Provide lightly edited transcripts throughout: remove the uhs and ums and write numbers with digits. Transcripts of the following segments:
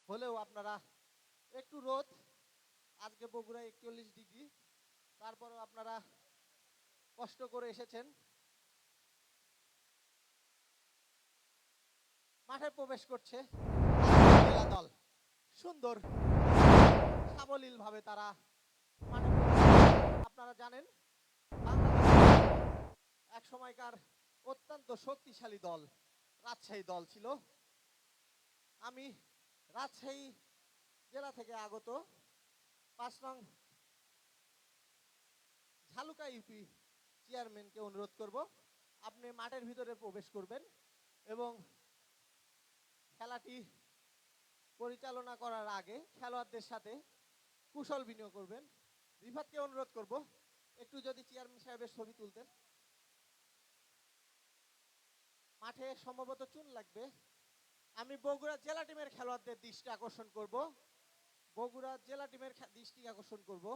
হলেও আপনারা একটু রোদ, আজকে বগুড়া 41 ডিগ্রি, তারপরেও আপনারা কষ্ট করে এসেছেন। মাঠে প্রবেশ করছে জেলা দল, সুন্দর সাবলীল ভাবে তারা মাঠে। আপনারা জানেন বাংলাদেশ এক সময়কার অত্যন্ত শক্তিশালী দল রাজশাহী দল ছিল। আমি রাজশাহী জেলা থেকে আগত 5 নং ঝালুকা ইউপি চেয়ারম্যানকে অনুরোধ করব, আপনি মাঠের ভিতরে প্রবেশ করবেন এবং খেলাটি পরিচালনা করার আগে খেলোয়াড়দের সাথে কুশল বিনিময় করবেন। রিফাতকে অনুরোধ করব একটু যদি চেয়ারম্যান সাহেবের ছবি তুলতেন। মাঠে সম্ভবত চুন লাগবে। আমি বগুড়া জেলা টিমের খেলোয়াড়দের দৃষ্টি আকর্ষণ করব, বগুড়া জেলা টিমের দৃষ্টি আকর্ষণ করব।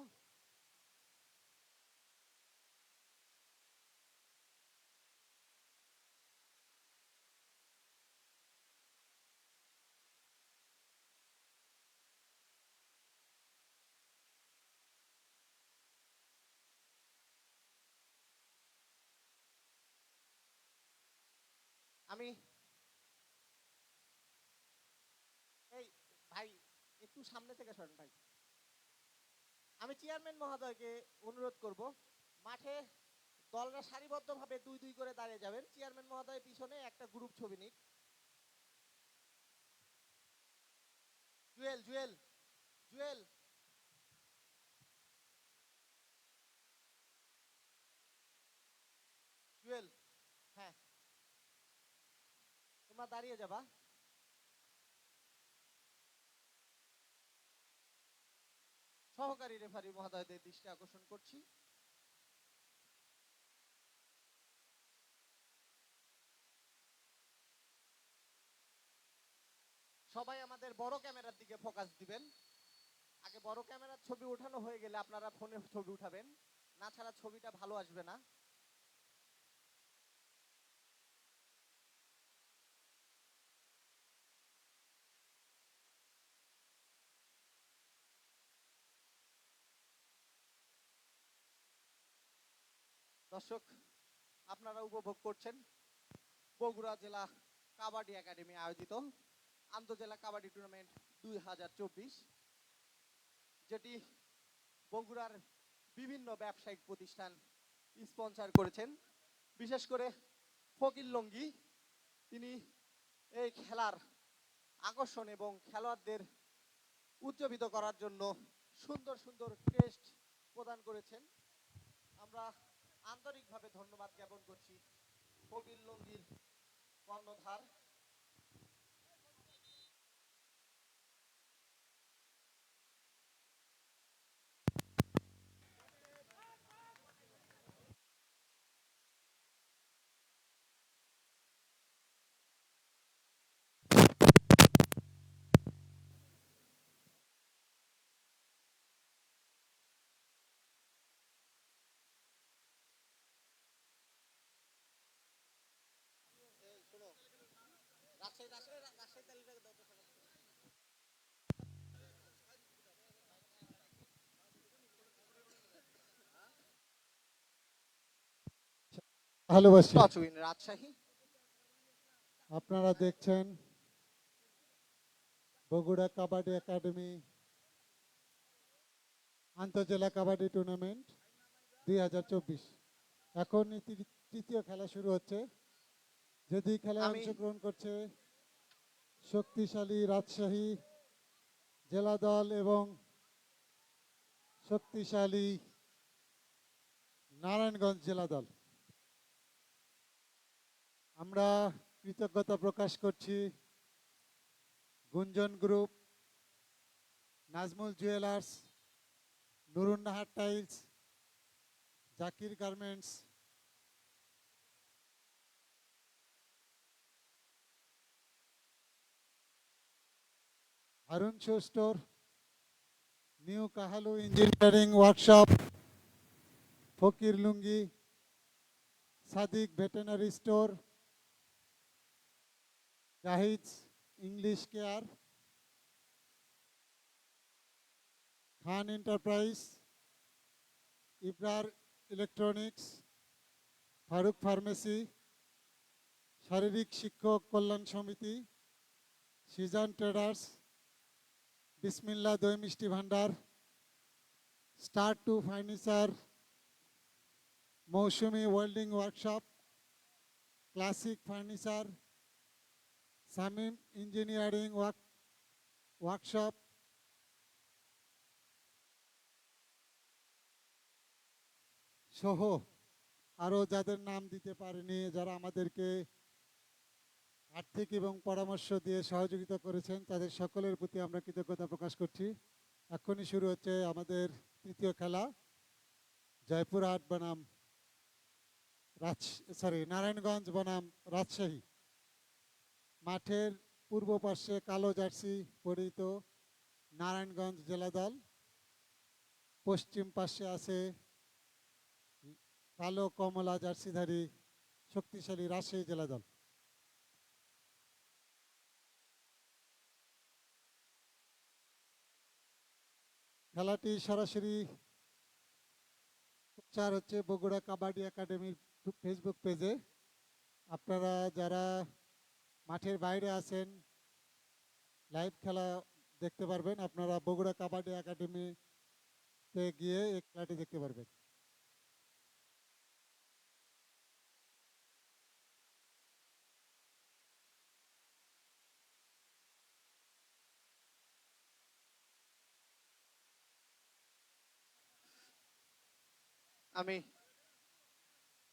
আমি এই ভাই একটু সামনে থেকে সরেন ভাই। আমি চেয়ারম্যান মহোদয়কে অনুরোধ করব, মাঠে দলরা সারিবদ্ধভাবে 2-2 করে দাঁড়িয়ে যাবেন। চেয়ারম্যান মহোদয়ের পিছনে একটা গ্রুপ ছবি নিক। জুয়েল জুয়েল জুয়েল জুয়েল, হ্যাঁ তোমরা দাঁড়িয়ে যাবা। সহকারী রেফারি মহোদয়দের দৃষ্টি আকর্ষণ করছি। সবাই আমাদের বড় ক্যামেরার দিকে ফোকাস দিবেন। আগে বড় ক্যামেরার ছবি ওঠানো হয়ে গেলে আপনারা ফোনে ছবি উঠাবেন, না ছাড়া ছবিটা ভালো আসবে না। দর্শক, আপনারা উপভোগ করছেন বগুড়া জেলা কাবাডি একাডেমি আয়োজিত আন্তঃজেলা কাবাডি টুর্নামেন্ট 2024, যেটি বগুড়ার বিভিন্ন ব্যবসায়িক প্রতিষ্ঠান স্পন্সর করেছেন। বিশেষ করে ফকির লঙ্গি, তিনি এই খেলার আকর্ষণ এবং খেলোয়াড়দের উজ্জীবিত করার জন্য সুন্দর সুন্দর টেস্ট প্রদান করেছেন। আমরা আন্তরিকভাবে ধন্যবাদ জ্ঞাপন করছি ফকির লঙ্গির কর্ণধার। ভালোবাসি। রাজশাহী, আপনারা দেখছেন বগুড়া কাবাডি একাডেমি আন্তঃজেলা কাবাডি টুর্নামেন্ট 2024। এখন তৃতীয় খেলা শুরু হচ্ছে। যদি খেলায় অংশগ্রহণ করছে শক্তিশালী রাজশাহী জেলা দল এবং শক্তিশালী নারায়ণগঞ্জ জেলা দল। আমরা কৃতজ্ঞতা প্রকাশ করছি Gunjan group, Nazmul jewellers, Nurunnahar tiles, Zakir garments, Harun shoe store, new Kahalu engineering workshop, Fakir lungi, Sadiq veterinary store, Zahid English care, Khan enterprise, Ibrar electronics, Faruk pharmacy, শারীরিক শিক্ষক কল্যাণ সমিতি, সিজান ট্রেডার্স, বিসমিল্লা দই মিষ্টি ভান্ডার, star two furniture, Mousumi welding workshop, classic furniture, Shamim engineering workshop, সহ আরও যাদের নাম দিতে পারেনি, যারা আমাদেরকে আর্থিক এবং পরামর্শ দিয়ে সহযোগিতা করেছেন, তাদের সকলের প্রতি আমরা কৃতজ্ঞতা প্রকাশ করছি। এখনই শুরু হচ্ছে আমাদের তৃতীয় খেলা, জয়পুরহাট বনাম নারায়ণগঞ্জ বনাম রাজশাহী। মাঠের পূর্ব পার্শ্বে কালো জার্সি পরিহিত নারায়ণগঞ্জ জেলা দল, পশ্চিম পার্শ্বে আছে কালো কমলা জার্সিধারী শক্তিশালী রাজশাহী জেলা দল। খেলাটি সরাসরি প্রচার হচ্ছে বগুড়া কাবাডি একাডেমির ফেসবুক পেজে। আপনারা যারা মাঠের বাইরে আছেন লাইভ খেলা দেখতে পারবেন, আপনারা বগুড়া কাবাডি একাডেমিতে গিয়ে এই খেলাটি দেখতে পারবেন। আমি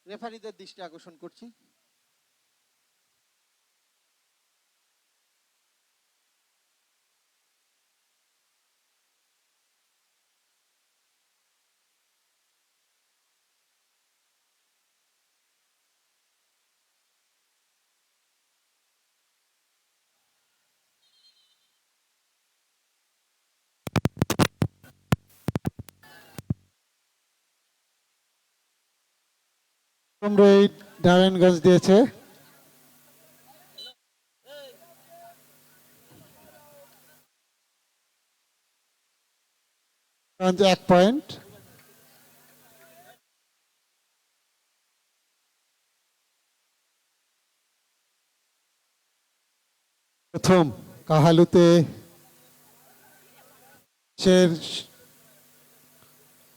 রেফারিদের দৃষ্টি আকর্ষণ করছি, নারায়ণগঞ্জ দিয়েছে। এক পয়েন্ট। প্রথম কাহালুতে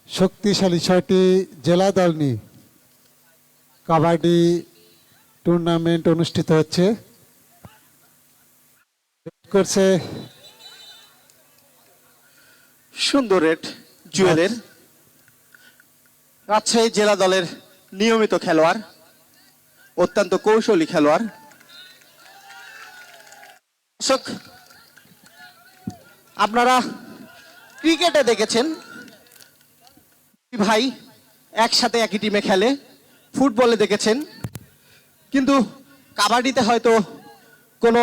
শক্তিশালী 6টি জেলা দল নিয়ে কাবাডি টুর্নামেন্ট অনুষ্ঠিত হচ্ছে। করছে সুন্দর রেড জুয়েলের রাজশাহী জেলা দলের নিয়মিত খেলোয়াড়, অত্যন্ত কৌশলী খেলোয়াড়। দর্শক, আপনারা ক্রিকেটে দেখেছেন ভাই একসাথে একই টিমে খেলে, ফুটবলে দেখেছেন, কিন্তু কাবাডিতে হয়তো কোনো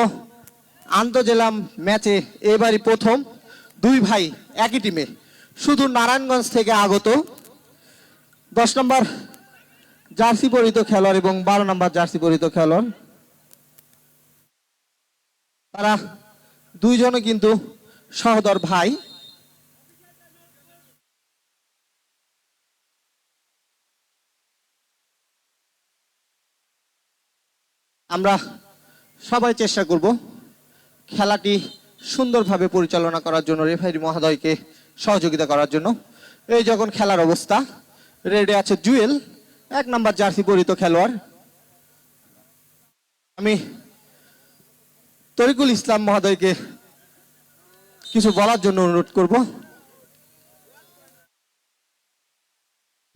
আন্তঃজেলা ম্যাচে এবারই প্রথম দুই ভাই একই টিমে, শুধু নারায়ণগঞ্জ থেকে আগত 10 নম্বর জার্সি পরিহিত খেলোয়াড় এবং 12 নম্বর জার্সি পরিহিত খেলোয়াড়, তারা দুইজনে কিন্তু সহোদর ভাই। আমরা সবাই চেষ্টা করব খেলাটি সুন্দরভাবে পরিচালনা করার জন্য, রেফারি মহোদয়কে সহযোগিতা করার জন্য। এই যখন খেলার অবস্থা, রেডে আছে জুয়েল, 1 নম্বর জার্সি পরিহিত খেলোয়াড়। আমি তরিকুল ইসলাম মহোদয়কে কিছু বলার জন্য অনুরোধ করব।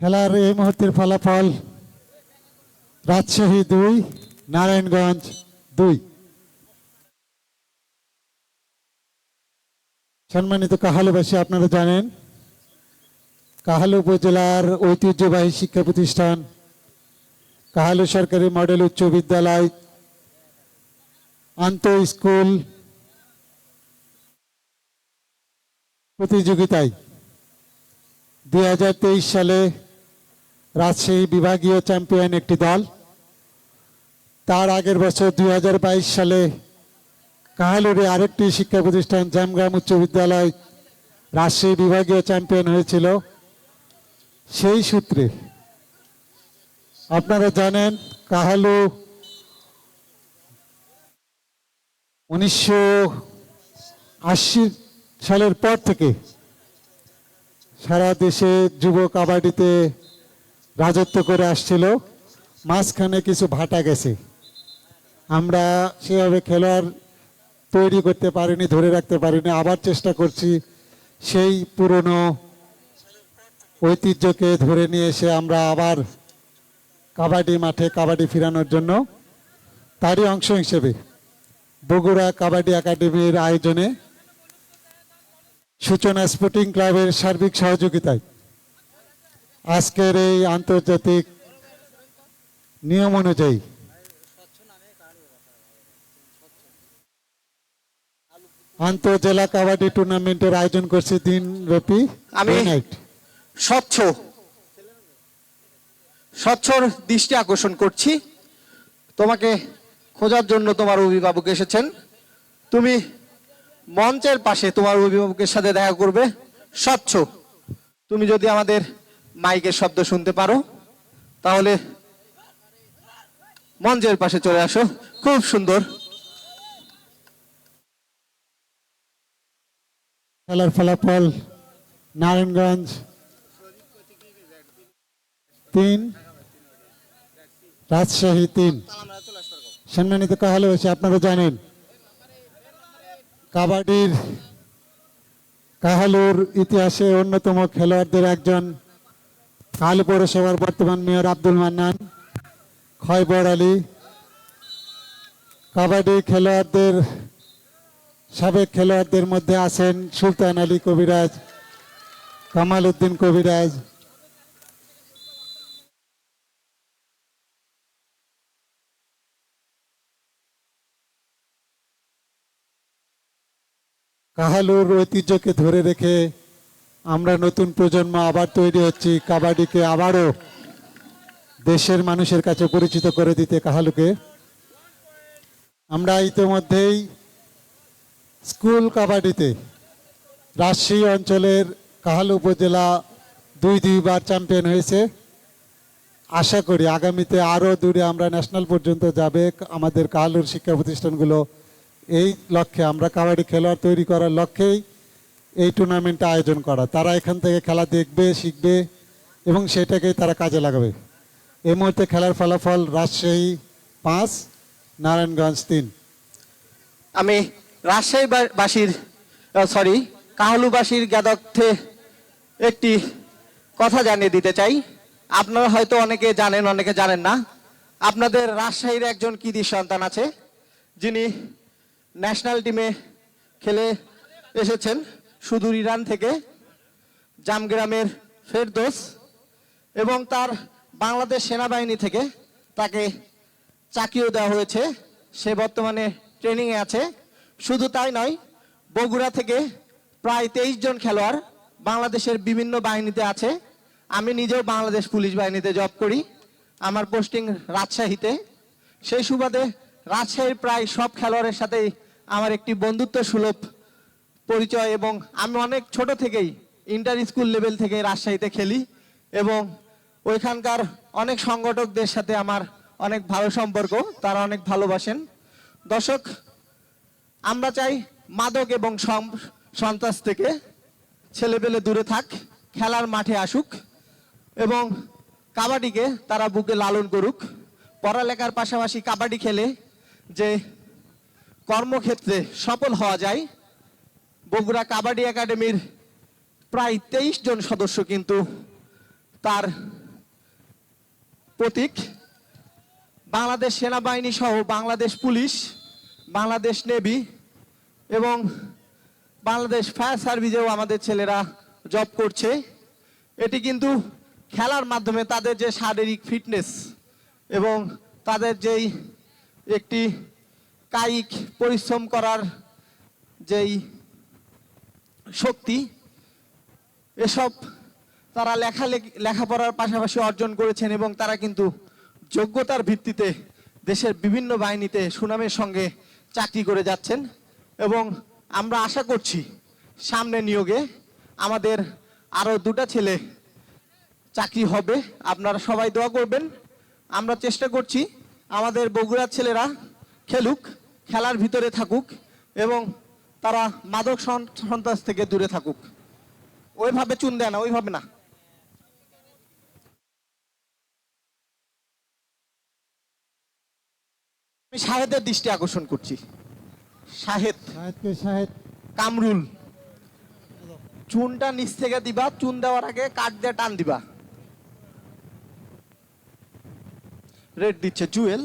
খেলার এই মুহূর্তের ফলাফল রাজশাহী 2, নারায়ণগঞ্জ 2। সম্মানিত কাহালুবাসী, আপনারা জানেন কাহালু উপজেলার ঐতিহ্যবাহী শিক্ষা প্রতিষ্ঠান কাহালু সরকারি মডেল উচ্চ বিদ্যালয় আন্তঃ স্কুল প্রতিযোগিতায় 2023 সালে রাজশাহী বিভাগীয় চ্যাম্পিয়ন একটি দল। তার আগের বছর 2022 সালে কাহালুরে আরেকটি শিক্ষা প্রতিষ্ঠান জামগ্রাম উচ্চ বিদ্যালয় রাজশাহী বিভাগীয় চ্যাম্পিয়ন হয়েছিল। সেই সূত্রে আপনারা জানেন কাহালু 1980 সালের পর থেকে সারা দেশে যুব কাবাডিতে রাজত্ব করে আসছিল। মাঝখানে কিছু ভাটা গেছে, আমরা সেভাবে খেলোয়াড় তৈরি করতে পারিনি, ধরে রাখতে পারিনি। আবার চেষ্টা করছি সেই পুরনো ঐতিহ্যকে ধরে নিয়ে এসে আমরা আবার কাবাডি মাঠে কাবাডি ফেরানোর জন্য। তারই অংশ হিসেবে বগুড়া কাবাডি একাডেমির আয়োজনে সূচনা স্পোর্টিং ক্লাবের সার্বিক সহযোগিতায় আজকের এই আন্তর্জাতিক নিয়ম অনুযায়ী আন্তঃজেলা কাবাডি টুর্নামেন্টের আয়োজন করছে দিনব্যাপী আমি নাইট। স্বচ্ছর দৃষ্টি আকর্ষণ করছি। তোমাকে খোঁজার জন্য তোমার অভিভাবক এসেছেন। তুমি মঞ্চের পাশে তোমার অভিভাবকের সাথে দেখা করবে। স্বচ্ছ, তুমি যদি আমাদের মাইকের শব্দ শুনতে পারো তাহলে মঞ্চের পাশে চলে আসো। খুব সুন্দর। খেলার ফলাফল নারায়ণগঞ্জ 3, রাজশাহী 3। সম্মানিত কাহালুবাসী, আপনারা জানেন কাবাডির কাহালুর ইতিহাসে অন্যতম খেলোয়াড়দের একজন কাহালু পৌরসভার বর্তমান মেয়র আব্দুল মান্নান, খয়বর আলী। কাবাডি খেলোয়াড়দের সাবেক খেলোয়াড়দের মধ্যে আছেন সুলতান আলী কবিরাজ, কামাল উদ্দিন কবিরাজ, কাহালুর ঐতিহ্যকে ধরে রেখে আমরা নতুন প্রজন্ম আবার তৈরি হচ্ছি কাবাডিকে আবারও দেশের মানুষের কাছে পরিচিত করে দিতে। কাহালুকে আমরা ইতিমধ্যেই স্কুল কাবাডিতে রাজশাহী অঞ্চলের কাহালু উপজেলা 2বার চ্যাম্পিয়ন হয়েছে। আশা করি আগামীতে আরও দূরে আমরা ন্যাশনাল পর্যন্ত যাবে। আমাদের কাহালুর শিক্ষা প্রতিষ্ঠানগুলো এই লক্ষ্যে, আমরা কাবাডি খেলোয়াড় তৈরি করার লক্ষ্যেই এই টুর্নামেন্টটা আয়োজন করা। তারা এখান থেকে খেলা দেখবে, শিখবে এবং সেটাকেই তারা কাজে লাগাবে। এই মুহূর্তে খেলার ফলাফল রাজশাহী 5, নারায়ণগঞ্জ 3। আমি কাহালুবাসীর জ্ঞাতার্থে একটি কথা জানিয়ে দিতে চাই। আপনারা হয়তো অনেকে জানেন, অনেকে জানেন না। আপনাদের রাজশাহীর একজন কৃতি সন্তান আছে যিনি ন্যাশনাল টিমে খেলে এসেছেন সুদূর ইরান থেকে, জামগ্রামের ফেরদৌস, এবং তার বাংলাদেশ সেনাবাহিনী থেকে তাকে চাকরিও দেওয়া হয়েছে। সে বর্তমানে ট্রেনিংয়ে আছে। শুধু তাই নয়, বগুড়া থেকে প্রায় 23 জন খেলোয়াড় বাংলাদেশের বিভিন্ন বাহিনীতে আছে। আমি নিজেও বাংলাদেশ পুলিশ বাহিনীতে জব করি, আমার পোস্টিং রাজশাহীতে। সেই সুবাদে রাজশাহীর প্রায় সব খেলোয়াড়ের সাথেই আমার একটি বন্ধুত্ব সুলভ পরিচয়, এবং আমি অনেক ছোট থেকেই ইন্টার স্কুল লেভেল থেকে রাজশাহীতে খেলি, এবং ওইখানকার অনেক সংগঠকদের সাথে আমার অনেক ভালো সম্পর্ক, তারা অনেক ভালোবাসেন। দর্শক, আমরা চাই মাদক এবং সন্ত্রাস থেকে ছেলেপেলে দূরে থাক, খেলার মাঠে আসুক এবং কাবাডিকে তারা বুকে লালন করুক। পড়ালেখার পাশাপাশি কাবাডি খেলে যে কর্মক্ষেত্রে সফল হওয়া যায়, বগুড়া কাবাডি একাডেমির প্রায় 23 জন সদস্য কিন্তু তার প্রতীক। বাংলাদেশ সেনাবাহিনী সহ বাংলাদেশ পুলিশ, বাংলাদেশ নেভি এবং বাংলাদেশ ফায়ার সার্ভিসেও আমাদের ছেলেরা জব করছে। এটি কিন্তু খেলার মাধ্যমে তাদের যে শারীরিক ফিটনেস এবং তাদের যেই একটি কায়িক পরিশ্রম করার যেই শক্তি, এসব তারা লেখাপড়ার পাশাপাশি অর্জন করেছেন, এবং তারা কিন্তু যোগ্যতার ভিত্তিতে দেশের বিভিন্ন বাহিনীতে সুনামের সঙ্গে চাকরি করে যাচ্ছেন। এবং আমরা আশা করছি সামনে নিয়োগে আমাদের আরো দুটা ছেলে চাকরি হবে, আপনারা সবাই দোয়া করবেন। আমরা চেষ্টা করছি আমাদের বগুড়ার ছেলেরা খেলুক, খেলার ভিতরে থাকুক এবং তারা মাদক সন্ত্রাস থেকে দূরে থাকুক। ওইভাবে চুন দেয় না, ওইভাবে না। আমি শাহেদের দৃষ্টি আকর্ষণ করছি। শাহেদ, শাহেদ কামরুল, চুনটা নিচ থেকে দিবা, চুন দেওয়ার আগে কাঠ দিয়ে টান দিবা। রেড দিচ্ছে জুয়েল,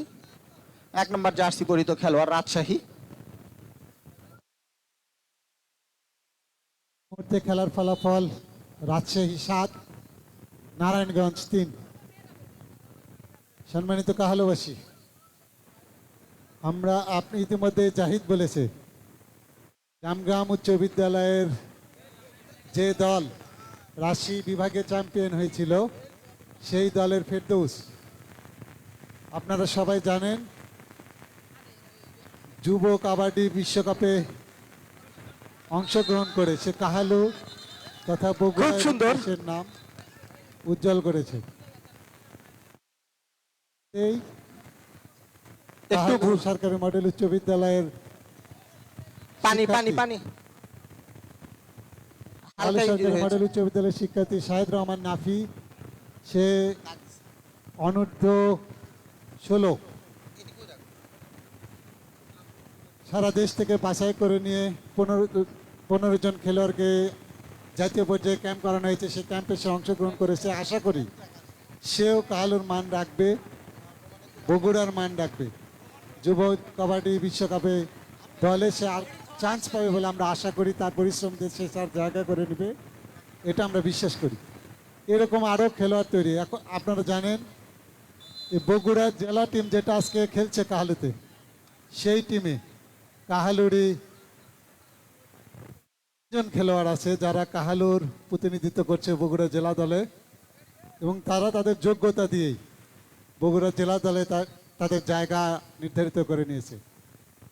1 নম্বর জার্সি পরিহিত খেলোয়াড়, রাজশাহী। মুহূর্তে খেলার ফলাফল রাজশাহী 7, নারায়ণগঞ্জ 3। সম্মানিত কাহালুবাসী, আপনি ইতিমধ্যে জাহিদ বলেছে জামগ্রাম উচ্চ বিদ্যালয়ের যে দল রাজশাহী বিভাগে চ্যাম্পিয়ন হয়েছিল সেই দলের ফেরদৌস। আপনারা সবাই জানেন যুব কাবাডি বিশ্বকাপে অংশগ্রহণ করে সে কাহালু তথা বগুড়া দেশের নাম উজ্জ্বল করেছে। এই কাহালু সরকারি মডেল উচ্চ বিদ্যালয়ের পানি পানি পানি কাহালু সরকারি মডেল উচ্চ বিদ্যালয়ের শিক্ষার্থী শাহেদ রহমান নাফি, সে অনূর্ধ্ব 16 সারা দেশ থেকে বাছাই করে নিয়ে 15 জন খেলোয়াড়কে জাতীয় পর্যায়ে ক্যাম্প করানো হয়েছে। সে ক্যাম্পে সে অংশগ্রহণ করেছে। আশা করি সেও কাহালুর মান রাখবে, বগুড়ার মান রাখবে। যুব কাবাডি বিশ্বকাপে দলে সে আর চান্স পাবে বলে আমরা আশা করি। তার পরিশ্রম দিয়ে সে তার জায়গা করে নেবে, এটা আমরা বিশ্বাস করি। এরকম আরও খেলোয়াড় তৈরি। এখন আপনারা জানেন এই বগুড়ার জেলা টিম যেটা আজকে খেলছে কাহালুতে, সেই টিমে কাহালুরই জন খেলোয়াড় আছে যারা কাহালুর প্রতিনিধিত্ব করছে বগুড়া জেলা দলে, এবং তারা তাদের যোগ্যতা দিয়েই বগুড়া জেলা দলে তাদের জায়গা নির্ধারিত করে নিয়েছে।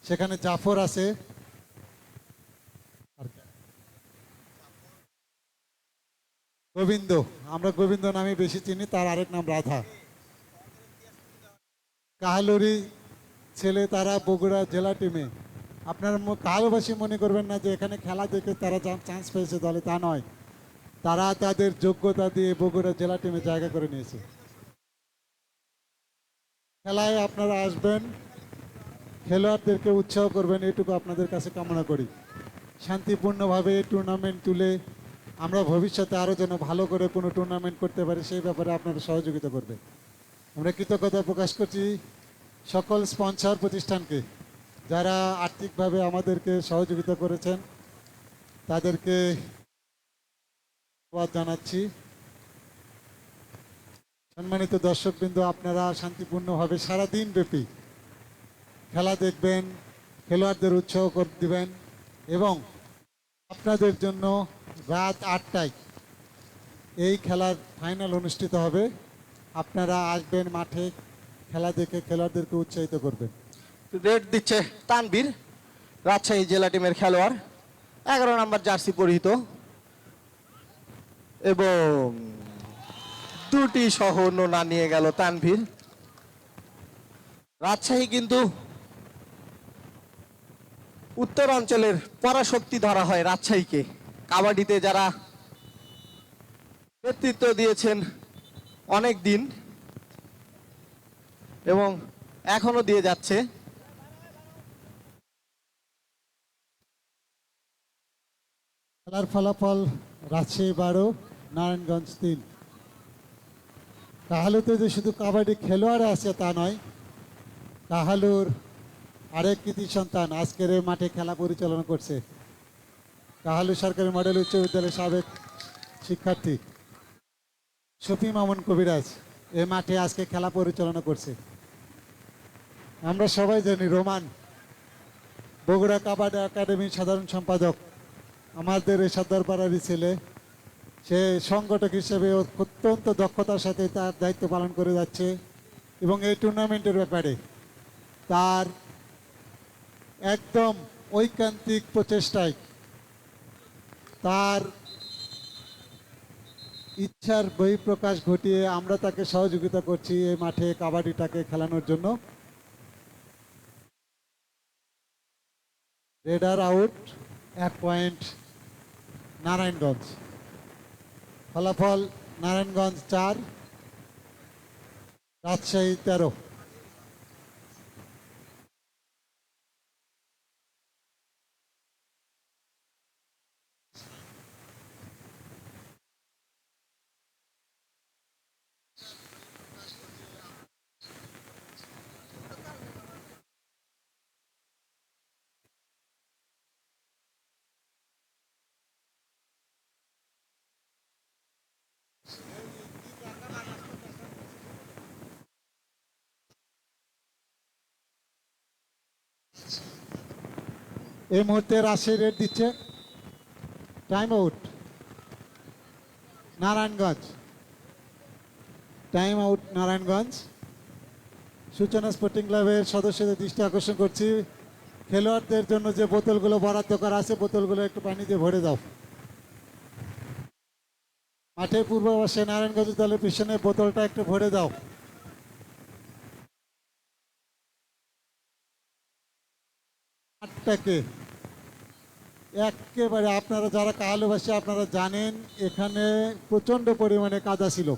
সেখানে জাফর আছে, গোবিন্দ, আমরা গোবিন্দ নামে বেশি চিনি, তার আরেক নাম রাধা। কাহালুরি ছেলে তারা বগুড়া জেলা টিমে। আপনারা কাহালুবাসী মনে করবেন না যে এখানে খেলা দেখে তারা চান্স পেয়েছে দলে, তা নয়। তারা তাদের যোগ্যতা দিয়ে বগুড়া জেলা টিমে জায়গা করে নিয়েছে। খেলায় আপনারা আসবেন, খেলোয়াড়দেরকে উৎসাহ করবেন, এটুকু আপনাদের কাছে কামনা করি। শান্তিপূর্ণভাবে টুর্নামেন্ট তুলে আমরা ভবিষ্যতে আরও যেন ভালো করে কোনো টুর্নামেন্ট করতে পারি সেই ব্যাপারে আপনারা সহযোগিতা করবেন। আমরা কৃতজ্ঞতা প্রকাশ করছি সকল স্পন্সর প্রতিষ্ঠানকে যারা আর্থিকভাবে আমাদেরকে সহযোগিতা করেছেন, তাদেরকে ধন্যবাদ জানাচ্ছি। সম্মানিত দর্শকবৃন্দ, আপনারা শান্তিপূর্ণভাবে সারাদিন ব্যাপী খেলা দেখবেন, খেলোয়াড়দের উৎসাহ করে দিবেন এবং আপনাদের জন্য রাত 8টায় এই খেলার ফাইনাল অনুষ্ঠিত হবে। আপনারা আসবেন, মাঠে খেলা দেখে খেলোয়াড়দেরকে উৎসাহিত করবেন। রেড দিচ্ছে তানবীর, রাজশাহী জেলা টিমের খেলোয়াড়, 11 নম্বর জার্সি পরিহিত এবং 2টি সহ নোনা নিয়ে গেল তানভীর। রাজশাহী কিন্তু উত্তর অঞ্চলের পরাশক্তি ধরা হয় রাজশাহীকে। কাবাডিতে যারা নেতৃত্ব দিয়েছেন অনেক দিন এবং এখনো দিয়ে যাচ্ছে। খেলার ফলাফল রাজশাহী 12, নারায়ণগঞ্জ 3। কাহালুতে যে শুধু কাবাডি খেলোয়াড় আছে তা নয়, কাহালুর আরেক কৃতি সন্তান আজকের এই মাঠে খেলা পরিচালনা করছে। কাহালু সরকারি মডেল উচ্চ বিদ্যালয়ের সাবেক শিক্ষার্থী শফি মামুন কবিরাজ এই মাঠে আজকে খেলা পরিচালনা করছে। আমরা সবাই জানি রোমান বগুড়া কাবাডি একাডেমির সাধারণ সম্পাদক, আমাদের এই সর্দারপাড়ারই ছেলে। সে সংগঠক হিসেবে অত্যন্ত দক্ষতার সাথে তার দায়িত্ব পালন করে যাচ্ছে এবং এই টুর্নামেন্টের ব্যাপারে তার একদম ঐকান্তিক প্রচেষ্টায় তার ইচ্ছার বহিঃপ্রকাশ ঘটিয়ে আমরা তাকে সহযোগিতা করছি এই মাঠে কাবাডিটাকে খেলানোর জন্য। Raider out, 1 point Narayanganj. ফলাফল নারায়ণগঞ্জ 4, রাজশাহী 13। এই মুহূর্তে রাজশাহী রেড দিচ্ছে। Time out Narayanganj, time out Narayanganj. Suchana sporting ক্লাবের সদস্যদের দৃষ্টি আকর্ষণ করছি, খেলোয়াড়দের জন্য যে বোতলগুলো বরাদ্দ করা আছে বোতলগুলো একটু পানি দিয়ে ভরে দাও। মাঠের পূর্ব পাশে নারায়ণগঞ্জ দলের পিছনে বোতলটা একটু ভরে দাও। মাঠটাকে একেবারে, আপনারা যারা কাহালুবাসী আপনারা জানেন এখানে প্রচণ্ড পরিমাণে কাদা ছিল।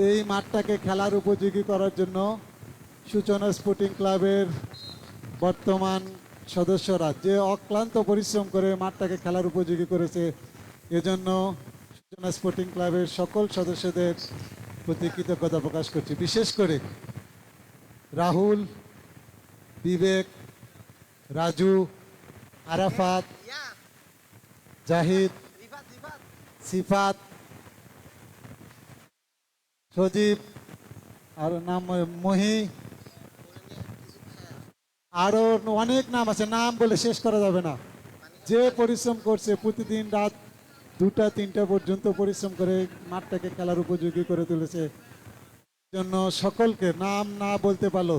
এই মাঠটাকে খেলার উপযোগী করার জন্য সূচনা স্পোর্টিং ক্লাবের বর্তমান সদস্যরা যে অক্লান্ত পরিশ্রম করে মাঠটাকে খেলার উপযোগী করেছে, এজন্য সূচনা স্পোর্টিং ক্লাবের সকল সদস্যদের প্রতি কৃতজ্ঞতা প্রকাশ করছি। বিশেষ করে রাহুল, বিবেক, রাজু, আরাফাত, জাহিদ, সিফাত, সজীব, আর নাম মহি, আরো অনেক নাম আছে, নাম বলে শেষ করা যাবে না। যে পরিশ্রম করছে প্রতিদিন রাত 2টা-3টা পর্যন্ত পরিশ্রম করে মাঠটাকে খেলার উপযোগী করে তুলেছে, জন্য সকলকে নাম না বলতে পারলো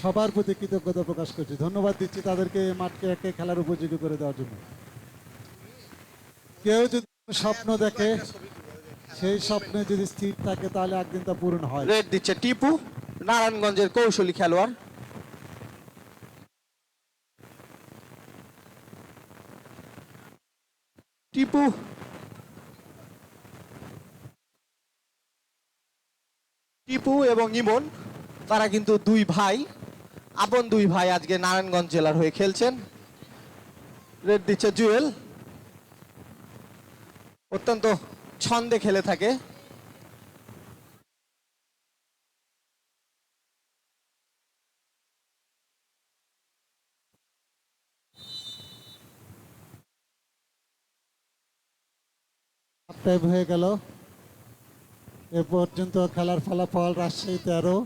সবার প্রতি কৃতজ্ঞতা প্রকাশ করছি। ধন্যবাদ দিচ্ছি তাদেরকে মাঠকে খেলার উপযোগী করে দেওয়ার জন্য। কেউ যদি স্বপ্ন দেখে সেই স্বপ্নে যদি স্থির থাকে তাহলে একদিন তা পূরণ হয়। রেড দিচ্ছে টিপু, নারায়ণগঞ্জের কৌশলী খেলোয়াড়। টিপু টিপু এবং ইমন তারা কিন্তু দুই ভাই, আপন দুই ভাই, আজকে নারায়ণগঞ্জ জেলার হয়ে খেলছেন। রেড দিচ্ছে জুয়েল, অত্যন্ত ছন্দে খেলে থাকে। হাফ টাইম হয়ে গেল। এ পর্যন্ত খেলার ফলাফল রাজশাহী 13,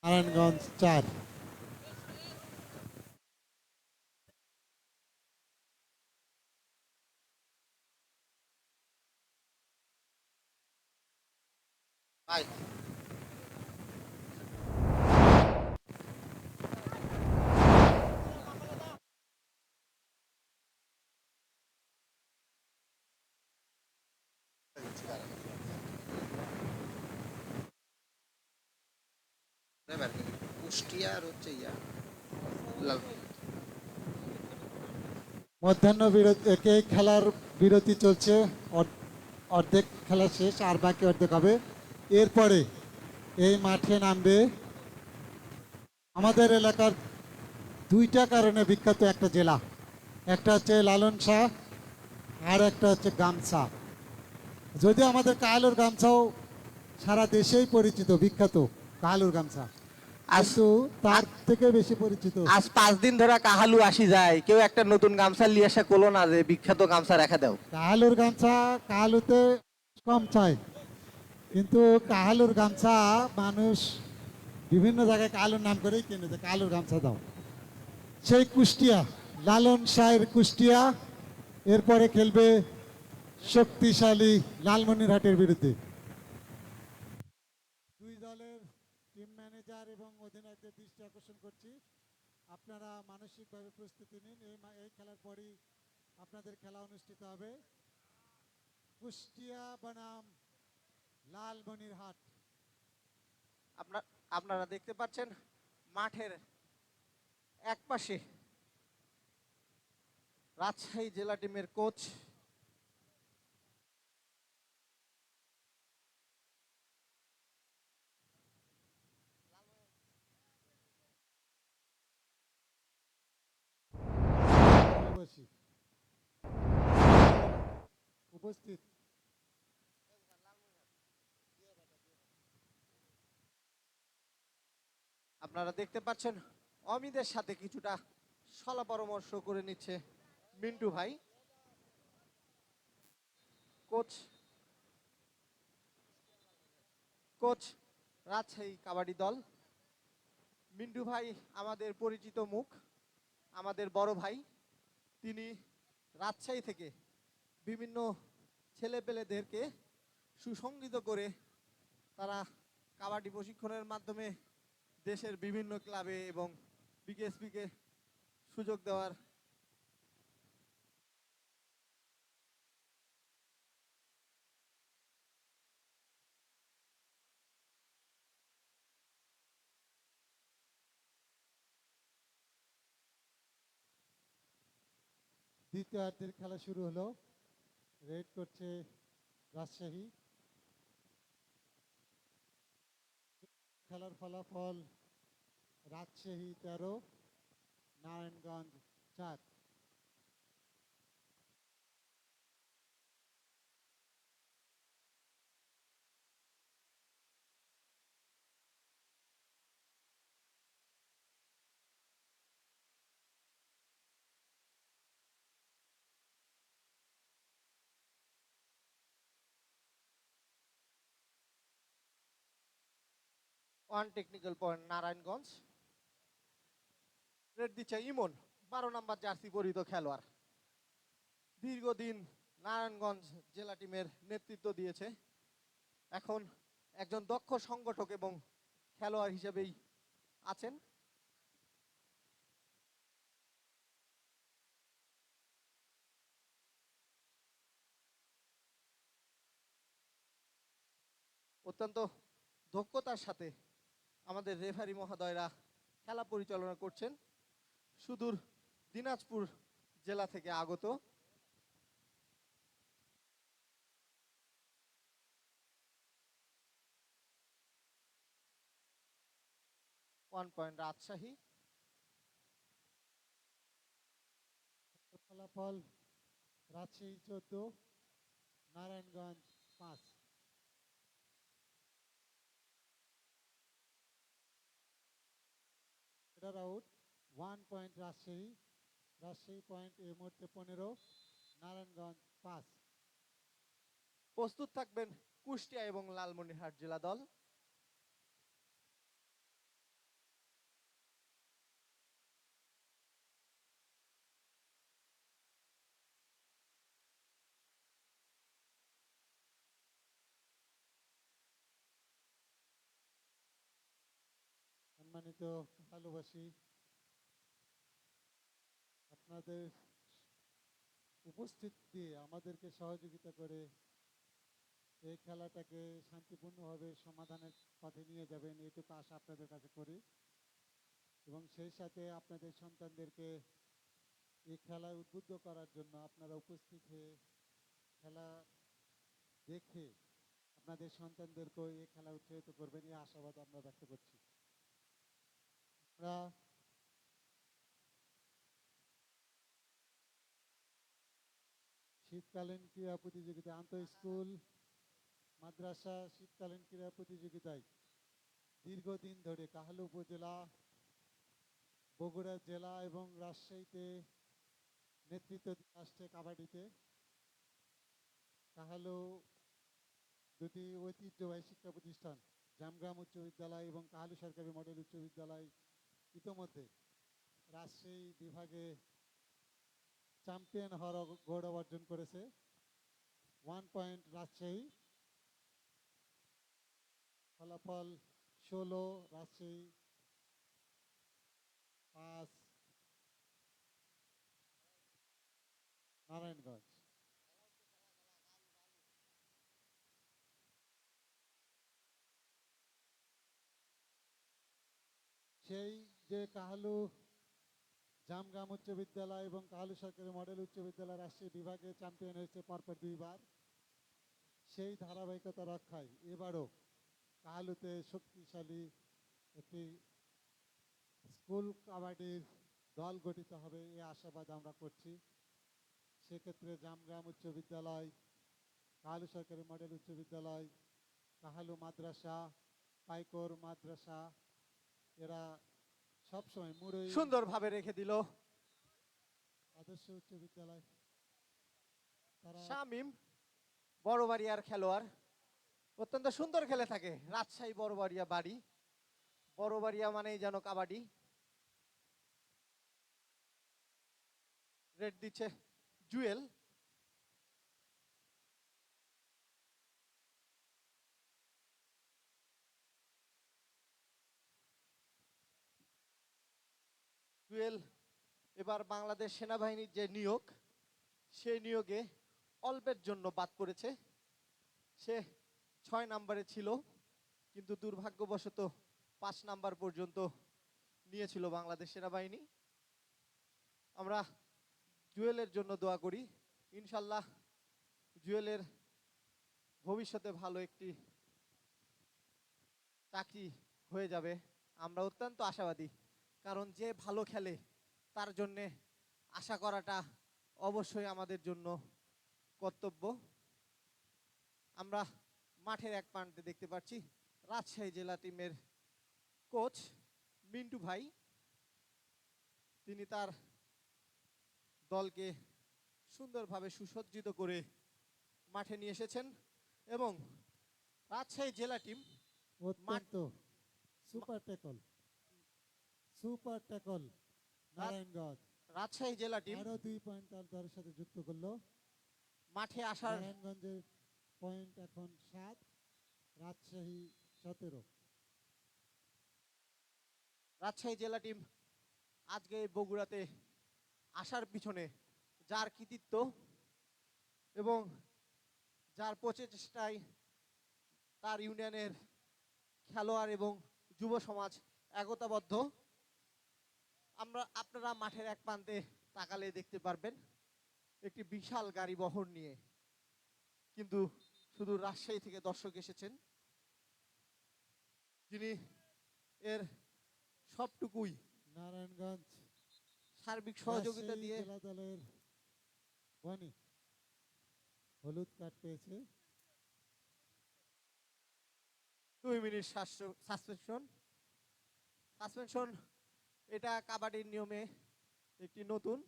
নারায়ণগঞ্জ 4। কুষ্টিয়া আর হচ্ছে মধ্যাহ্ন বিরতি, খেলার বিরতি চলছে, অর্ধেক খেলা শেষ, আর বাকি অর্ধেক হবে। এরপরে এই মাঠে নামবে আমাদের এলাকার 2টা কারণে বিখ্যাত একটা জেলা, একটা হচ্ছে লালন শাহ আর একটা হচ্ছে গামছা। যদিও আমাদের কাহালুর গামছাও সারা দেশেই পরিচিত, বিখ্যাত কাহালুর গামছা, কিন্তু তার থেকে বেশি পরিচিত। আজ 5 দিন ধরে কাহালু আসি যায়, কেউ একটা নতুন গামছা নিয়ে আসা করলো না যে বিখ্যাত গামছা রেখা দাও। কাহালুর গামছা কাহালুতে কম চাই, কিন্তু কাহালুর গামছা মানুষ বিভিন্ন জায়গায় কাহালুর নাম করেই কিনে দেয়, কাহালুর গামছা দাও। সেই কুষ্টিয়া, লালন শাহের কুষ্টিয়া এরপরে খেলবে শক্তিশালী লালমনিরহাটের বিরুদ্ধে। দুই দলের টিম ম্যানেজার এবং অধিনায়কদের দৃষ্টি আকর্ষণ করছি, আপনারা মানসিকভাবে প্রস্তুতি নিন। এই খেলার পরই আপনাদের খেলা অনুষ্ঠিত হবে। কুষ্টিয়া বনাম লালমনিরহাট। আপনারা দেখতে পাচ্ছেন মাঠের এক পাশে রাজশাহী জেলা টিমের কোচ বসি উপস্থিত। আপনারা দেখতে পাচ্ছেন অমিদের সাথে কিছুটা সলা পরামর্শ করে নিচ্ছে মিন্টু ভাই। কোচ কোচ রাজশাহী কাবাডি দল। মিন্টু ভাই আমাদের পরিচিত মুখ, আমাদের বড় ভাই। তিনি রাজশাহী থেকে বিভিন্ন ছেলেপেলেদেরকে সুসংগঠিত করে তারা কাবাডি প্রশিক্ষণের মাধ্যমে দেশের বিভিন্ন ক্লাবে এবং বিকেএসপিকে সুযোগ দেওয়ার দ্বিতীয়ার্ধের খেলা শুরু হলো। রেড করছে রাজশাহী। খেলার ফলাফল Rajshahi 13, Narayanganj 4। One technical point Narayanganj. Red দিচ্ছে ইমন, 12 নম্বর জার্সি পরিহিত খেলোয়াড়। দীর্ঘদিন নারায়ণগঞ্জ জেলা টিমের নেতৃত্ব দিয়েছে, এখন একজন দক্ষ সংগঠক এবং খেলোয়াড় হিসেবেই আছেন। অত্যন্ত দক্ষতার সাথে আমাদের রেফারি মহোদয়রা খেলা পরিচালনা করছেন, সুদূর দিনাজপুর জেলা থেকে আগত। One point Rajshahi. ফলাফল রাজশাহী 14, নারায়ণগঞ্জ 5। এটার out 1 point Rajshahi. Rajshahi point এই মুহূর্তে 15, নারায়ণগঞ্জ 5। প্রস্তুত থাকবেন কুষ্টিয়া এবং লালমনিরহাট জেলা দল। সম্মানিত ভালোবাসি, আপনাদের উপস্থিত দিয়ে আমাদেরকে সহযোগিতা করে এই খেলাটাকে শান্তিপূর্ণভাবে সমাধানের পথে নিয়ে যাবেন, এইটুকু আশা আপনাদের কাছে করি। এবং সেই সাথে আপনাদের সন্তানদেরকে এই খেলায় উদ্বুদ্ধ করার জন্য আপনারা উপস্থিত হয়ে খেলা দেখে আপনাদের সন্তানদেরকেও এই খেলা উৎসাহিত করবেন, এই আশাবাদ আমরা ব্যক্ত করছি। আমরা শীতকালীন ক্রীড়া প্রতিযোগিতা, আন্তঃ স্কুল মাদ্রাসা শীতকালীন ক্রীড়া প্রতিযোগিতায় দীর্ঘদিন ধরে কাহালু উপজেলা, বগুড়া জেলা এবং রাজশাহীতে নেতৃত্ব দিয়ে আসছে কাবাডিতে। কাহালু দুটি ঐতিহ্যবাহী শিক্ষা প্রতিষ্ঠান, জামগ্রাম উচ্চ বিদ্যালয় এবং কাহালু সরকারি মডেল উচ্চ বিদ্যালয়, ইতোমধ্যে রাজশাহী বিভাগে চ্যাম্পিয়ন হওয়ার গৌরব অর্জন করেছে। 1 পয়েন্ট রাজশাহী। ফলাফল 16 রাজশাহী 5, নারায়ণগঞ্জ। সেই যে কাহালু জামগ্রাম উচ্চ বিদ্যালয় এবং কাহালু সরকারি মডেল উচ্চ বিদ্যালয় রাজশাহী বিভাগে চ্যাম্পিয়ন হয়েছে পরপর দুইবার, সেই ধারাবাহিকতা রক্ষায় এবারও কাহালুতে শক্তিশালী একটি স্কুল কাবাডির দল গঠিত হবে এই আশাবাদ আমরা করছি। সেক্ষেত্রে জামগ্রাম উচ্চ বিদ্যালয়, কাহালু সরকারি মডেল উচ্চ বিদ্যালয়, কাহালু মাদ্রাসা, পাইকর মাদ্রাসা, এরা সবসময় মুরই সুন্দরভাবে রেখে দিল আদর্শ উচ্চ বিদ্যালয়, তারা শামীম, বড়বাড়িয়ার খেলোয়াড়, অত্যন্ত সুন্দর খেলে থাকে। রাজশাহী বড়বাড়িয়া বাড়ি, বড়বাড়িয়া মানেই যেন কাবাডি। রেড দিচ্ছে জুয়েল। জুয়েল এবার বাংলাদেশ সেনাবাহিনীর যে নিয়োগ, সেই নিয়োগে অল্পের জন্য বাদ পড়েছে। সে 6 নম্বরে ছিল, কিন্তু দুর্ভাগ্যবশত 5 নাম্বার পর্যন্ত নিয়েছিল বাংলাদেশ সেনাবাহিনী। আমরা জুয়েলের জন্য দোয়া করি, ইনশাল্লাহ জুয়েলের ভবিষ্যতে ভালো একটি চাকরি হয়ে যাবে। আমরা অত্যন্ত আশাবাদী, কারণ যে ভালো খেলে তার জন্যে আশা করাটা অবশ্যই আমাদের জন্য কর্তব্য। আমরা মাঠের এক প্রান্তে দেখতে পাচ্ছি রাজশাহী জেলা টিমের কোচ মিন্টু ভাই। তিনি তার দলকে সুন্দরভাবে সুসজ্জিত করে মাঠে নিয়ে এসেছেন এবং রাজশাহী জেলা টিম অত্যন্ত super tackle, super tackle Narayanganj, Rajshahi জেলা টিম আরো 2 পয়েন্ট তার দলের সাথে যুক্ত করলো। মাঠে আসার নারায়ণগঞ্জের পয়েন্ট এখন 7, রাজশাহী 17। রাজশাহী জেলা টিম আজকে এই বগুড়াতে আসার পিছনে যার কৃতিত্ব এবং যার প্রচেষ্টায় তার ইউনিয়নের খেলোয়াড় এবং যুব সমাজ একতাবদ্ধ। আপনারা মাঠের এক প্রান্তে তাকালে দেখতে পারবেন একটি বিশাল গাড়ি বহর নিয়ে কিন্তু শুধু রাজশাহী থেকে দর্শক এসেছেন, যিনি এর সবটুকুই নারায়ণগঞ্জ সার্বিক সহযোগিতা রাজশাহী দিয়ে জেলা দলের বনি হলুদ কার্ড পেয়েছে। 2 মিনিট সাসপেনশন। এটা কাবাডির নিয়মে একটি নতুন।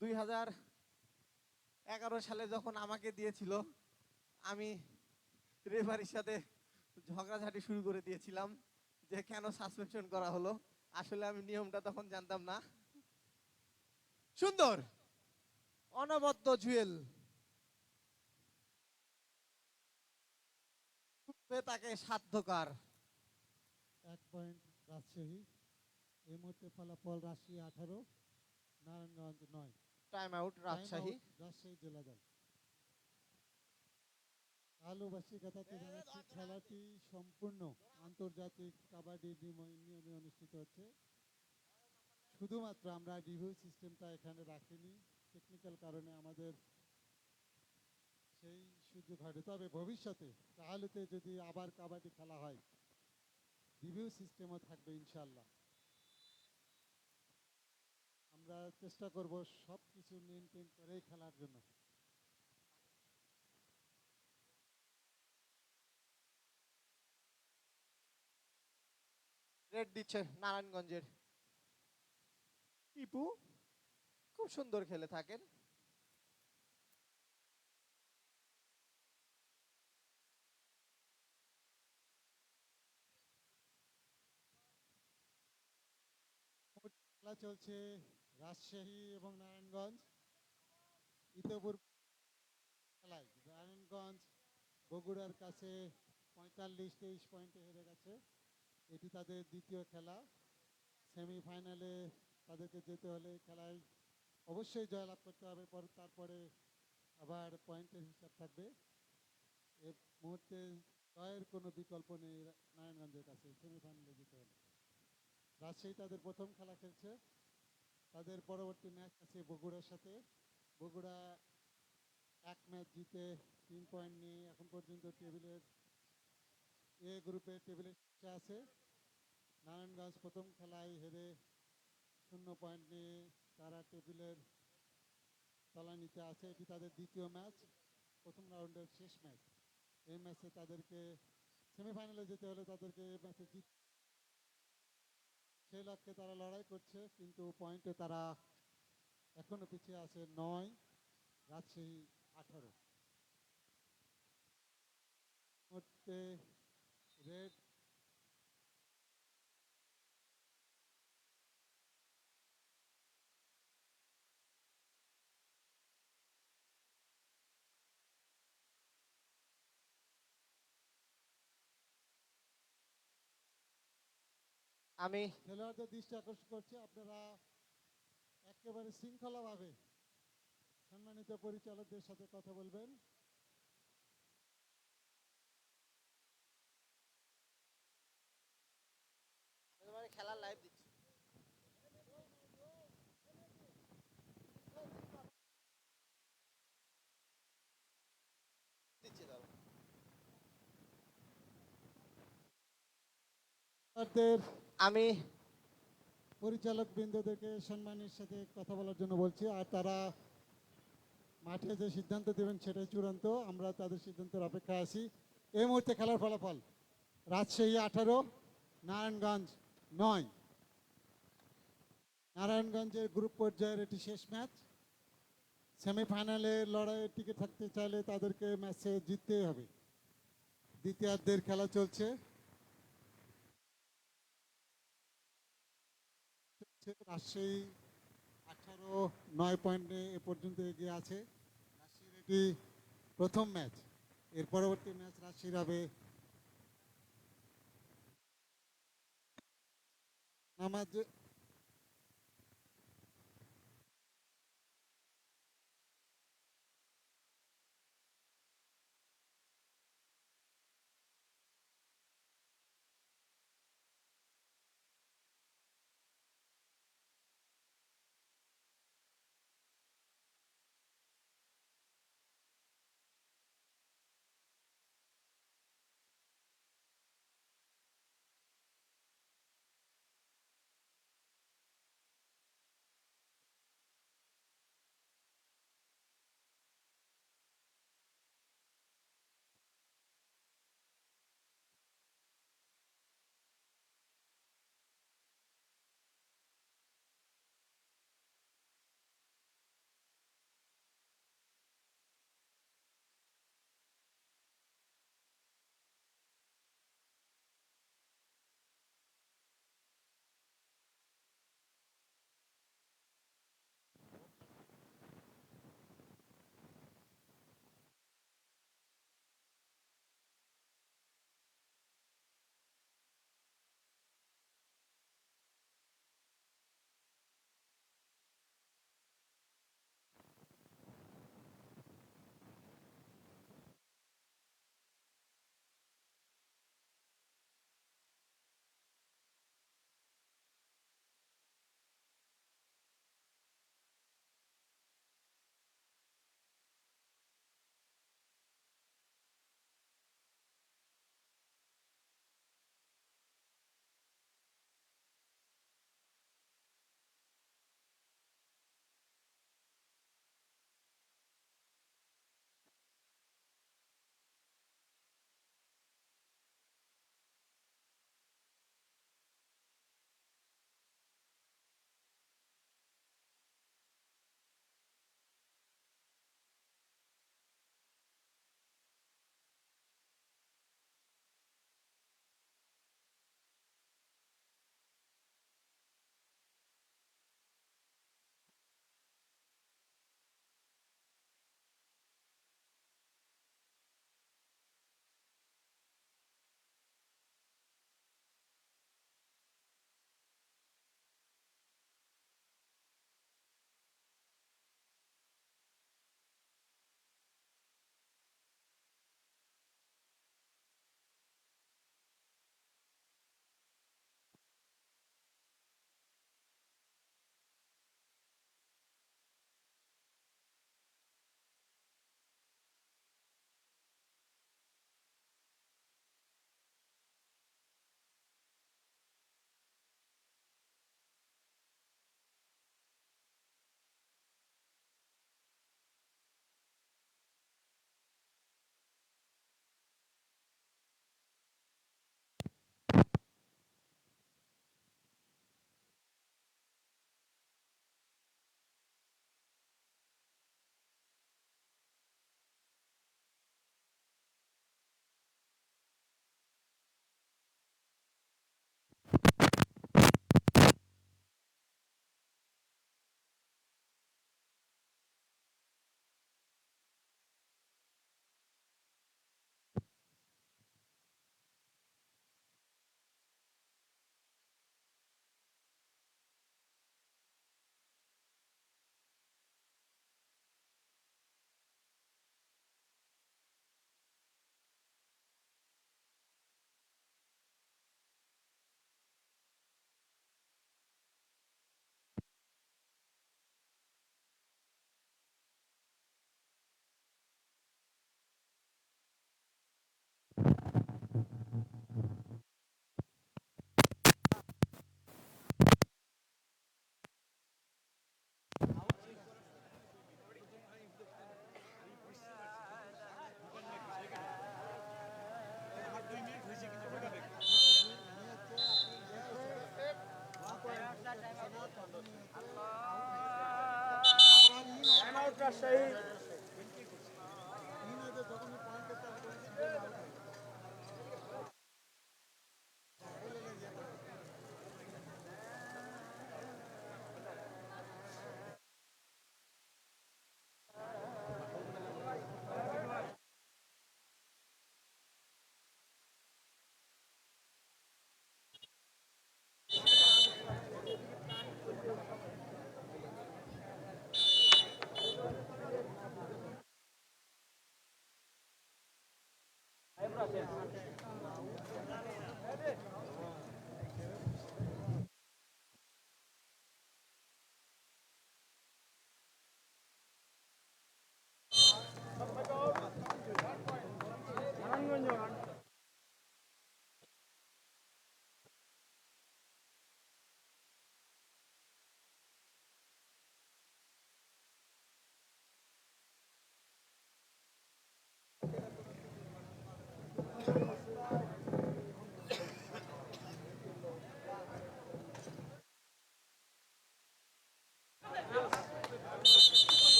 2011 সালে যখন আমাকে দিয়েছিল, আমি রেফারির সাথে ঝগড়াঝাটি শুরু করে দিয়েছিলাম যে কেন সাসপেনশন করা হলো। আসলে আমি নিয়মটা তখন জানতাম না। সুন্দর অনবদ্য জুয়েল, তাকে সাধ্যকার। 1 পয়েন্ট রাজশাহী। এই মুহূর্তে ফলাফল Rajshahi 18, Narayanganj 9। Time out Rajshahi. Time out Rajshahi জেলা দল। কালুবাসী কথাতে জানাচ্ছি খেলাটি সম্পূর্ণ আন্তর্জাতিক কাবাডি নিয়মে অনুষ্ঠিত হচ্ছে। শুধুমাত্র আমরা রিভিউ সিস্টেমটা এখানে রাখিনি, টেকনিক্যাল কারণে আমাদের সেই সুযোগ হয়নি। তবে ভবিষ্যতে কাহালুতে যদি আবার কাবাডি খেলা হয়, রিভিউ সিস্টেমও থাকবে ইনশাল্লাহ। আমরা চেষ্টা করব সব কিছু মেনটেন করেই খেলার জন্য। রেড দিচ্ছে নারায়ণগঞ্জের টিপু, খুব সুন্দর খেলে থাকেন। খেলা চলছে রাজশাহী এবং নারায়ণগঞ্জ। ইতোপূর্বে খেলায় নারায়ণগঞ্জ বগুড়ার কাছে 45-23 পয়েন্টে হেরে গেছে। এটি তাদের দ্বিতীয় খেলা। সেমিফাইনালে তাদেরকে যেতে হলে খেলায় অবশ্যই জয়লাভ করতে হবে, তারপরে আবার পয়েন্টের হিসাব থাকবে। এ মুহূর্তে জয়ের কোনো বিকল্প নেই নারায়ণগঞ্জের কাছে সেমিফাইনালে যেতে হলে। রাজশাহী তাদের প্রথম খেলা খেলছে। তাদের পরবর্তী ম্যাচ আছে বগুড়ার সাথে। বগুড়া এক ম্যাচ জিতে 3 পয়েন্ট নিয়ে এখন পর্যন্ত টেবিলের এ গ্রুপে টেবিলে শীর্ষে আছে। নারায়ণগঞ্জ প্রথম খেলায় হেরে 0 পয়েন্ট নিয়ে তারা টেবিলের তলানিতে আছে। এটি তাদের দ্বিতীয় ম্যাচ, প্রথম রাউন্ডের শেষ ম্যাচ। এই ম্যাচে তাদেরকে সেমিফাইনালে যেতে হলে তাদেরকে এই ম্যাচে সেই লক্ষ্যে তারা লড়াই করছে, কিন্তু পয়েন্টে তারা এখনো পিছিয়ে আছে 9, রাজশাহী 18। মুহূর্তে রেড আমি খেলোয়াড়দের দৃষ্টি আকর্ষণ করছে, আপনারা একেবারে শৃঙ্খলাভাবে সম্মানিত পরিচালকদের সাথে কথা বলবেন। তোমার খেলার লাইভ দিচ্ছি। দিচ্ছি দাও। খেলোয়াড়দের আমি পরিচালক বৃন্দদেরকে সম্মানের সাথে কথা বলার জন্য বলছি, আর তারা মাঠে যে সিদ্ধান্ত দেবেন সেটাই চূড়ান্ত। আমরা তাদের সিদ্ধান্তের অপেক্ষায় আছি। এই মুহূর্তে খেলার ফলাফল: রাজশাহী 18, নারায়ণগঞ্জ 9। নারায়ণগঞ্জের গ্রুপ পর্যায়ের এটি শেষ ম্যাচ। সেমিফাইনালে লড়াইয়ে টিকে থাকতে চাইলে তাদেরকে ম্যাচে জিততেই হবে। দ্বিতীয়ার্ধের খেলা চলছে। রাজশাহী 18, 9 পয়েন্ট নিয়ে এ পর্যন্ত এগিয়ে আছে। রাজশাহীর এটি প্রথম ম্যাচ। এর পরবর্তী ম্যাচ রাজশাহীর হবে নামাজ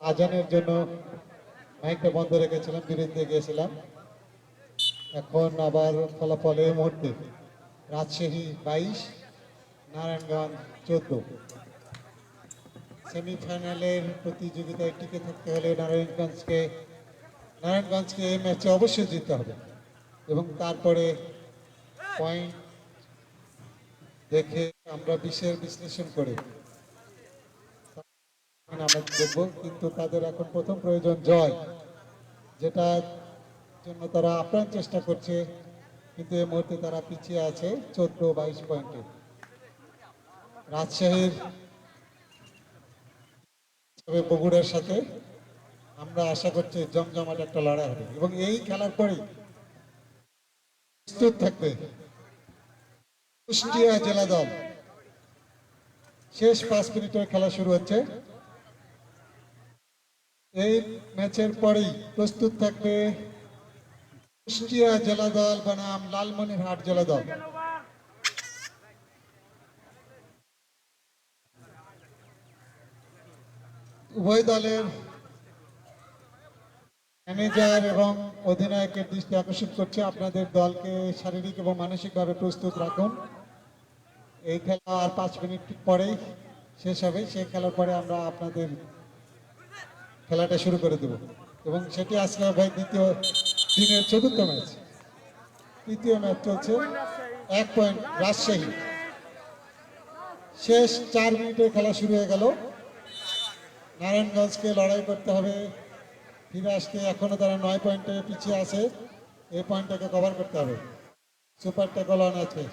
আজানের জন্য মাইকটা বন্ধ রেখেছিলাম, বিরতিতে গিয়েছিলাম। এখন আবার ফলাফল এই মুহূর্তে রাজশাহী 22, নারায়ণগঞ্জ 14। সেমিফাইনালের প্রতিযোগিতায় টিকে থাকতে হলে নারায়ণগঞ্জকে এই ম্যাচে অবশ্যই জিততে হবে এবং তারপরে পয়েন্ট দেখে আমরা বিশ্লেষণ করে আমরা দেখবো। কিন্তু তাদের এখন প্রথম প্রয়োজন জয়, যেটার জন্য তারা আপ্রাণ চেষ্টা করছে, কিন্তু এই মুহূর্তে তারা পিছিয়ে আছে 14-22 পয়েন্টে। রাজশাহীর বগুড়ার সাথে আমরা আশা করছি জমজমাট একটা লড়াই হবে এবং এই খেলার পরেই প্রস্তুত থাকবে কুষ্টিয়া জেলা দল। শেষ 5 মিনিটের খেলা শুরু হচ্ছে। এই ম্যাচের পরেই প্রস্তুত থাকবে কুষ্টিয়া জেলা দল বনাম লালমনিরহাট জেলা দল। উভয় দলের ম্যানেজার এবং অধিনায়কের দৃষ্টি আকর্ষণ করছে, আপনাদের দলকে শারীরিক এবং মানসিকভাবে প্রস্তুত রাখুন। এই খেলা আর 5 মিনিট পরেই শেষ হবে। সেই খেলার পরে আমরা আপনাদের খেলাটা শুরু করে দেব এবং সেটি আজকে ভাই দ্বিতীয় দিনের 4র্থ ম্যাচ। তৃতীয় ম্যাচ চলছে 1 পয়েন্ট রাজশাহী। শেষ 4 মিনিটে খেলা শুরু হয়ে গেল। নারায়ণগঞ্জকে লড়াই করতে হবে ফিরে আসতে। এখনো তারা 9 পয়েন্টে পিছিয়ে আছে। এই পয়েন্টটাকে কভার করতে হবে। সুপার ট্যাকল অন আছে।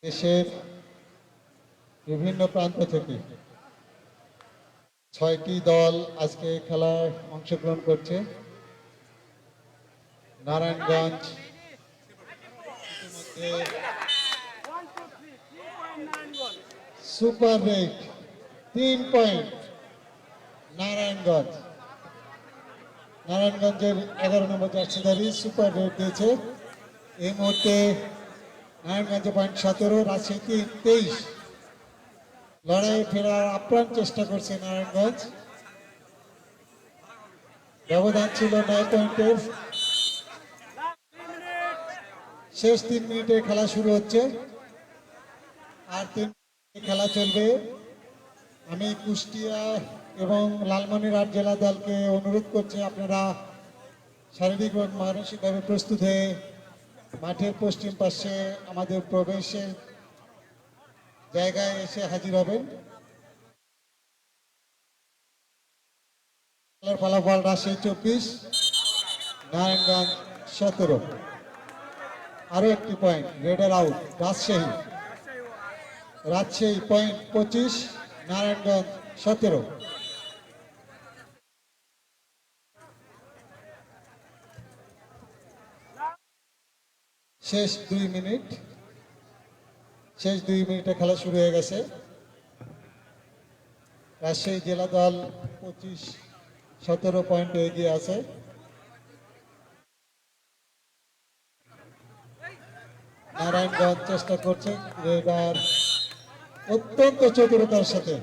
দেশের বিভিন্ন প্রান্ত থেকে 6টি দল আজকে খেলায় অংশগ্রহণ করছে। Narayanganj super rate 3 point. নারায়ণগঞ্জের 11 নম্বর জার্সিধারী সুপার রেট দিয়েছে। এই মুহূর্তে নারায়ণগঞ্জে পয়েন্ট 17, রাজশাহী 23। লড়াইয়ে ফেরার আপ্রাণ চেষ্টা করছে নারায়ণগঞ্জ। ব্যবধান ছিল 9 পয়েন্টের। শেষ 3 মিনিটে খেলা শুরু হচ্ছে আর 3 মিনিটে খেলা চলবে। আমি কুষ্টিয়া এবং লালমনিরহাট জেলা দলকে অনুরোধ করছি, আপনারা শারীরিক এবং মানসিকভাবে প্রস্তুত হয়ে মাঠের পশ্চিম পাশে আমাদের প্রবেশের জায়গায় এসে হাজির হবেন। ফলাফল রাজশাহী 24, নারায়ণগঞ্জ 17। আরো একটি point, raider out. Rajshahi point 25, Narayanganj 17। শেষ 2 মিনিট, শেষ 2 মিনিটে খেলা শুরু হয়ে গেছে। রাজশাহী জেলা দল 25-17 পয়েন্টে এগিয়ে আছে। নারায়ণগঞ্জ চেষ্টা করছে এবার অত্যন্ত চতুরতার সাথে।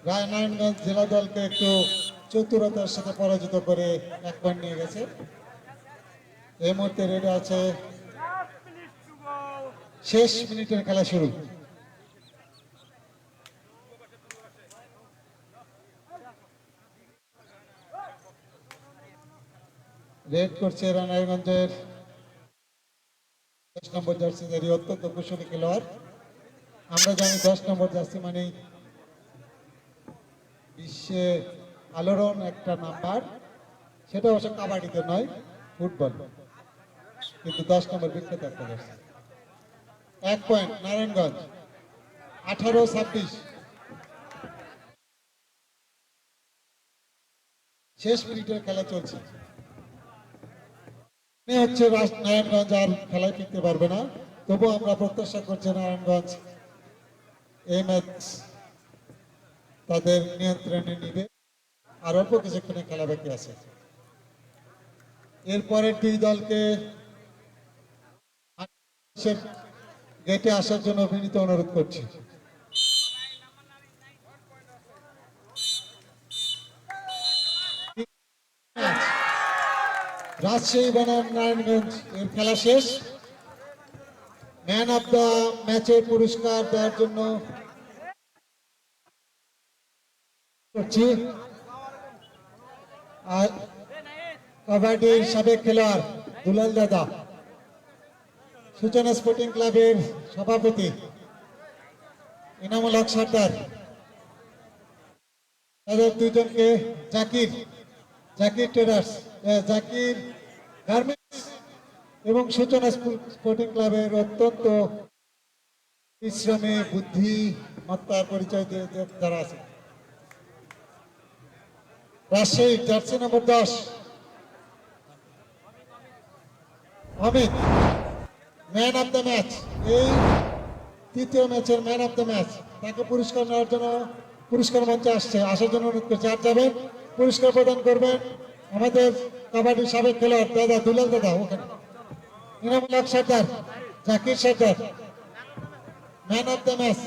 নারায়ণগঞ্জ জেলা দলকে একটু চতুরতার সাথে পরাজিত করে 1 পয়েন্ট নিয়ে গেছে। এই মুহূর্তে রেডি আছে, শেষ মিনিটের খেলা শুরু। রেড করছে নারায়ণগঞ্জের 10 নম্বর জার্সিধারী অত্যন্ত কুশলী খেলোয়াড়। আমরা জানি 10 নম্বর জার্সি মানেই বিশ্বে আলোড়ন একটা নাম্বার, সেটা অবশ্য কাবাডিতে নয়, ফুটবল, কিন্তু 10 নম্বর বিখ্যাত একটা জার্সি। 1 পয়েন্ট নারায়ণগঞ্জ, 18-26। শেষ মিনিটের খেলা চলছে। মনে হচ্ছে নারায়ণগঞ্জ আর খেলায় ফিরতে পারবে না, তবু আমরা প্রত্যাশা করছি নারায়ণগঞ্জ এই ম্যাচ তাদের নিয়ন্ত্রণে নিবে। আর অল্প কিছুক্ষণে খেলা বাকি আছে। এরপরের 2 দলকে গেটে আসার জন্য বিনীত অনুরোধ করছি। রাজশাহী বনাম নারায়ণগঞ্জ এর খেলা শেষ। ম্যান অফ দ্য ম্যাচের পুরস্কার দেওয়ার জন্য করছি আর কাবাডির সাবেক খেলোয়াড় দুলাল দাদা, সূচনা স্পোর্টিং ক্লাবের সভাপতি ইনামুল হক সর্দার, তাদের 2 জনকে জাকির ট্রেডার্স, জাকির গার্মেন্টস এবং সূচনা স্পোর্টিং ক্লাবের অত্যন্ত পরিশ্রমী বুদ্ধিমত্তার পরিচয় দিয়ে যারা আছে। Rajshahi jersey number 10 Amit, man of the match, এই 3য় ম্যাচের ম্যান অফ দ্য ম্যাচ। তাকে পুরস্কার নেওয়ার জন্য পুরস্কার মঞ্চে আসার জন্য অনুরোধ করছি। আর যাবেন, পুরস্কার প্রদান করবেন আমাদের কাবাডির সাবেক খেলোয়াড় দাদা দুলাল দাদা, ওখানে ইনামুল হক সর্দার, জাকির সর্দার, ম্যান অফ দ্য ম্যাচ।